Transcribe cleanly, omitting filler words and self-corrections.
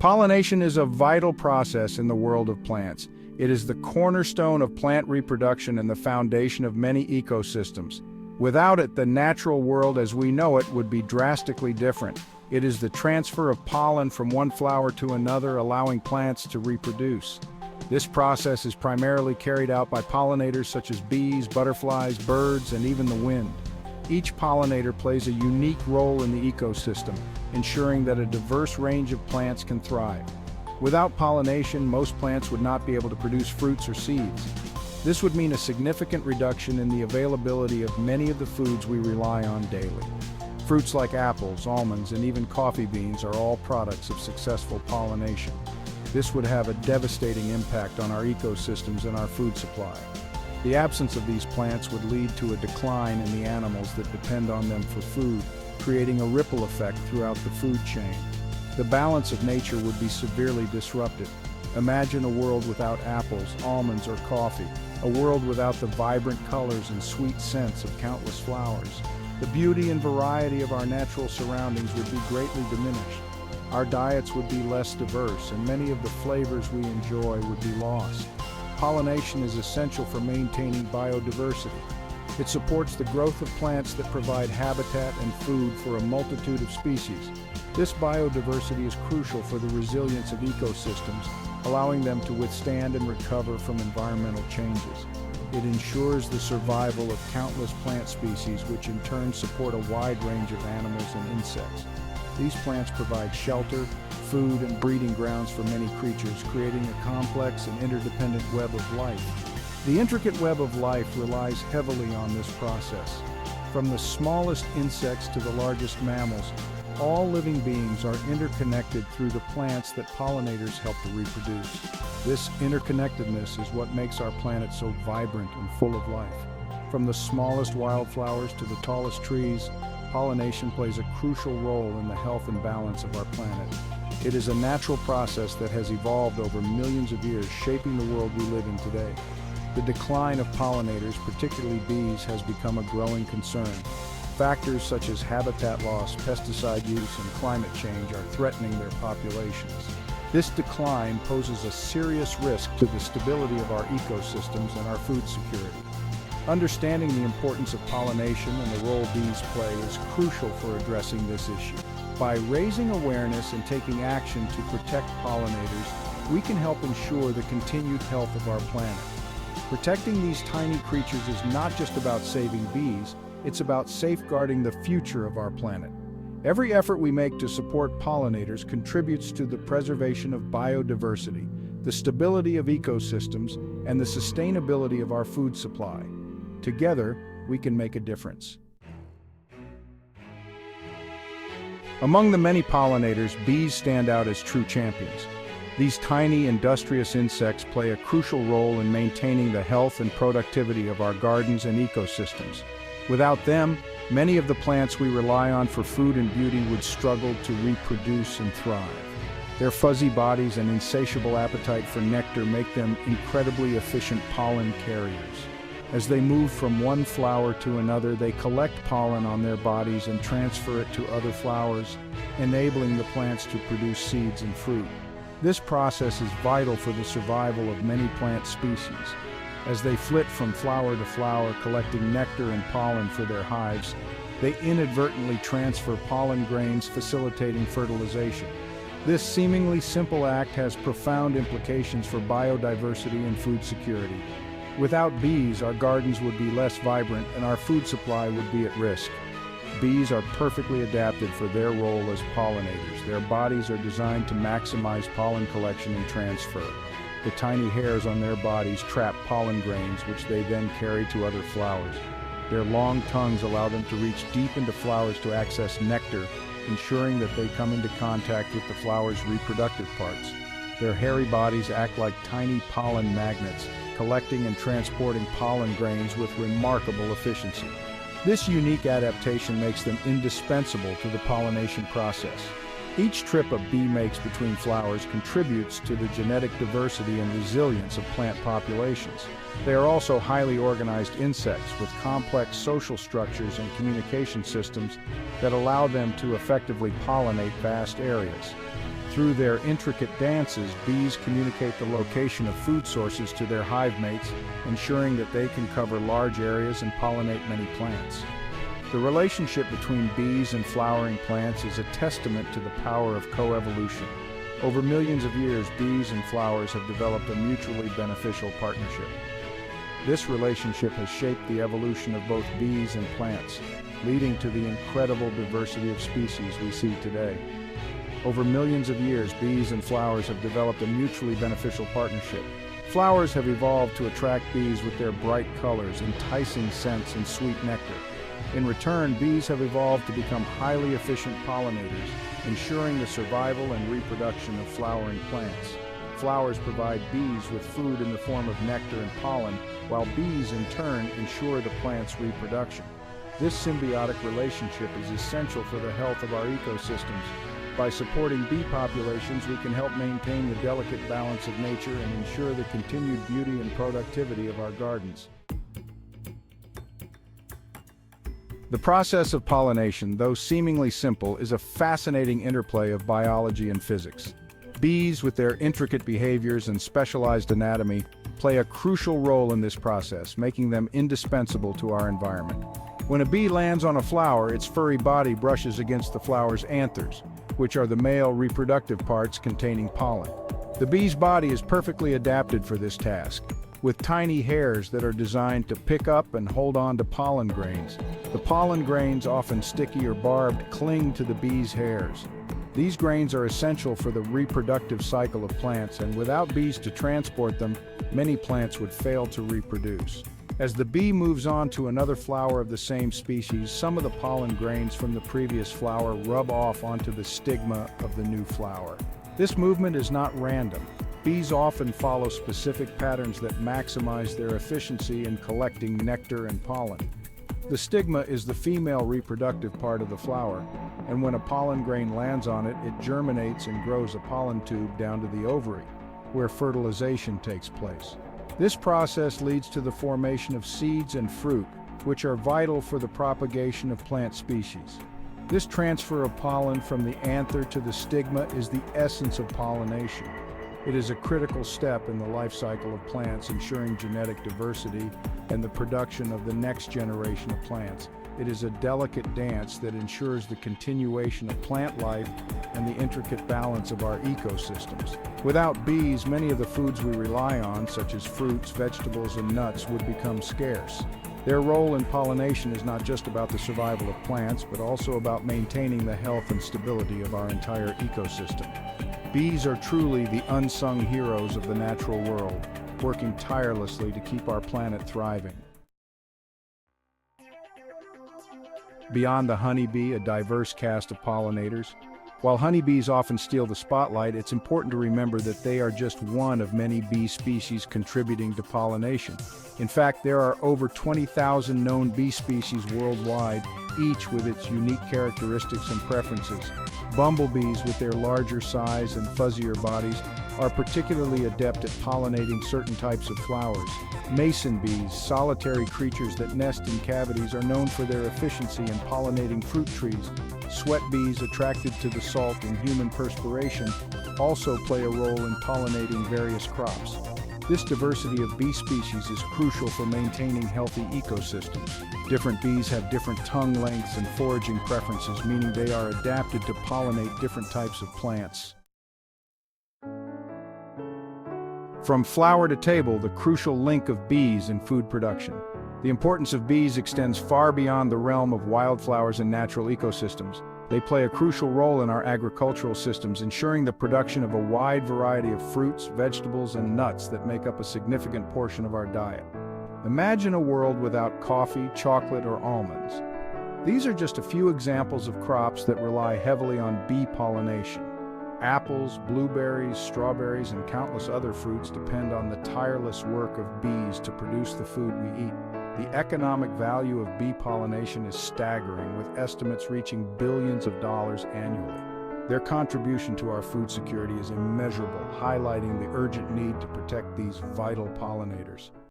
Pollination is a vital process in the world of plants. It is the cornerstone of plant reproduction and the foundation of many ecosystems. Without it, the natural world as we know it would be drastically different. It is the transfer of pollen from one flower to another, allowing plants to reproduce. This process is primarily carried out by pollinators such as bees, butterflies, birds, and even the wind. Each pollinator plays a unique role in the ecosystem, ensuring that a diverse range of plants can thrive. Without pollination, most plants would not be able to produce fruits or seeds. This would mean a significant reduction in the availability of many of the foods we rely on daily. Fruits like apples, almonds, and even coffee beans are all products of successful pollination. This would have a devastating impact on our ecosystems and our food supply. The absence of these plants would lead to a decline in the animals that depend on them for food, creating a ripple effect throughout the food chain. The balance of nature would be severely disrupted. Imagine a world without apples, almonds, or coffee, a world without the vibrant colors and sweet scents of countless flowers. The beauty and variety of our natural surroundings would be greatly diminished. Our diets would be less diverse, and many of the flavors we enjoy would be lost. Pollination is essential for maintaining biodiversity. It supports the growth of plants that provide habitat and food for a multitude of species. This biodiversity is crucial for the resilience of ecosystems, allowing them to withstand and recover from environmental changes. It ensures the survival of countless plant species, which in turn support a wide range of animals and insects. These plants provide shelter, food, and breeding grounds for many creatures, creating a complex and interdependent web of life. The intricate web of life relies heavily on this process. From the smallest insects to the largest mammals, all living beings are interconnected through the plants that pollinators help to reproduce. This interconnectedness is what makes our planet so vibrant and full of life. From the smallest wildflowers to the tallest trees, pollination plays a crucial role in the health and balance of our planet. It is a natural process that has evolved over millions of years, shaping the world we live in today. The decline of pollinators, particularly bees, has become a growing concern. Factors such as habitat loss, pesticide use, and climate change are threatening their populations. This decline poses a serious risk to the stability of our ecosystems and our food security. Understanding the importance of pollination and the role bees play is crucial for addressing this issue. By raising awareness and taking action to protect pollinators, we can help ensure the continued health of our planet. Protecting these tiny creatures is not just about saving bees, it's about safeguarding the future of our planet. Every effort we make to support pollinators contributes to the preservation of biodiversity, the stability of ecosystems, and the sustainability of our food supply. Together, we can make a difference. Among the many pollinators, bees stand out as true champions. These tiny, industrious insects play a crucial role in maintaining the health and productivity of our gardens and ecosystems. Without them, many of the plants we rely on for food and beauty would struggle to reproduce and thrive. Their fuzzy bodies and insatiable appetite for nectar make them incredibly efficient pollen carriers. As they move from one flower to another, they collect pollen on their bodies and transfer it to other flowers, enabling the plants to produce seeds and fruit. This process is vital for the survival of many plant species. As they flit from flower to flower, collecting nectar and pollen for their hives, they inadvertently transfer pollen grains, facilitating fertilization. This seemingly simple act has profound implications for biodiversity and food security. Without bees, our gardens would be less vibrant and our food supply would be at risk. Bees are perfectly adapted for their role as pollinators. Their bodies are designed to maximize pollen collection and transfer. The tiny hairs on their bodies trap pollen grains, which they then carry to other flowers. Their long tongues allow them to reach deep into flowers to access nectar, ensuring that they come into contact with the flower's reproductive parts. Their hairy bodies act like tiny pollen magnets, collecting and transporting pollen grains with remarkable efficiency. This unique adaptation makes them indispensable to the pollination process. Each trip a bee makes between flowers contributes to the genetic diversity and resilience of plant populations. They are also highly organized insects with complex social structures and communication systems that allow them to effectively pollinate vast areas. Through their intricate dances, bees communicate the location of food sources to their hive mates, ensuring that they can cover large areas and pollinate many plants. The relationship between bees and flowering plants is a testament to the power of coevolution. Over millions of years, bees and flowers have developed a mutually beneficial partnership. This relationship has shaped the evolution of both bees and plants, leading to the incredible diversity of species we see today. Over millions of years, bees and flowers have developed a mutually beneficial partnership. Flowers have evolved to attract bees with their bright colors, enticing scents, and sweet nectar. In return, bees have evolved to become highly efficient pollinators, ensuring the survival and reproduction of flowering plants. Flowers provide bees with food in the form of nectar and pollen, while bees in turn ensure the plant's reproduction. This symbiotic relationship is essential for the health of our ecosystems. By supporting bee populations, we can help maintain the delicate balance of nature and ensure the continued beauty and productivity of our gardens. The process of pollination, though seemingly simple, is a fascinating interplay of biology and physics. Bees, with their intricate behaviors and specialized anatomy, play a crucial role in this process, making them indispensable to our environment. When a bee lands on a flower, its furry body brushes against the flower's anthers, which are the male reproductive parts containing pollen. The bee's body is perfectly adapted for this task, with tiny hairs that are designed to pick up and hold on to pollen grains. The pollen grains, often sticky or barbed, cling to the bee's hairs. These grains are essential for the reproductive cycle of plants, and without bees to transport them, many plants would fail to reproduce. As the bee moves on to another flower of the same species, some of the pollen grains from the previous flower rub off onto the stigma of the new flower. This movement is not random. Bees often follow specific patterns that maximize their efficiency in collecting nectar and pollen. The stigma is the female reproductive part of the flower, and when a pollen grain lands on it, it germinates and grows a pollen tube down to the ovary, where fertilization takes place. This process leads to the formation of seeds and fruit, which are vital for the propagation of plant species. This transfer of pollen from the anther to the stigma is the essence of pollination. It is a critical step in the life cycle of plants, ensuring genetic diversity and the production of the next generation of plants. It is a delicate dance that ensures the continuation of plant life and the intricate balance of our ecosystems. Without bees, many of the foods we rely on, such as fruits, vegetables, and nuts, would become scarce. Their role in pollination is not just about the survival of plants, but also about maintaining the health and stability of our entire ecosystem. Bees are truly the unsung heroes of the natural world, working tirelessly to keep our planet thriving. Beyond the honeybee, a diverse cast of pollinators. While honeybees often steal the spotlight, it's important to remember that they are just one of many bee species contributing to pollination. In fact, there are over 20,000 known bee species worldwide, each with its unique characteristics and preferences. Bumblebees, with their larger size and fuzzier bodies, are particularly adept at pollinating certain types of flowers. Mason bees, solitary creatures that nest in cavities, are known for their efficiency in pollinating fruit trees. Sweat bees, attracted to the salt in human perspiration, also play a role in pollinating various crops. This diversity of bee species is crucial for maintaining healthy ecosystems. Different bees have different tongue lengths and foraging preferences, meaning they are adapted to pollinate different types of plants. From flower to table, the crucial link of bees in food production. The importance of bees extends far beyond the realm of wildflowers and natural ecosystems. They play a crucial role in our agricultural systems, ensuring the production of a wide variety of fruits, vegetables, and nuts that make up a significant portion of our diet. Imagine a world without coffee, chocolate, or almonds. These are just a few examples of crops that rely heavily on bee pollination. Apples, blueberries, strawberries, and countless other fruits depend on the tireless work of bees to produce the food we eat. The economic value of bee pollination is staggering, with estimates reaching billions of dollars annually. Their contribution to our food security is immeasurable, highlighting the urgent need to protect these vital pollinators.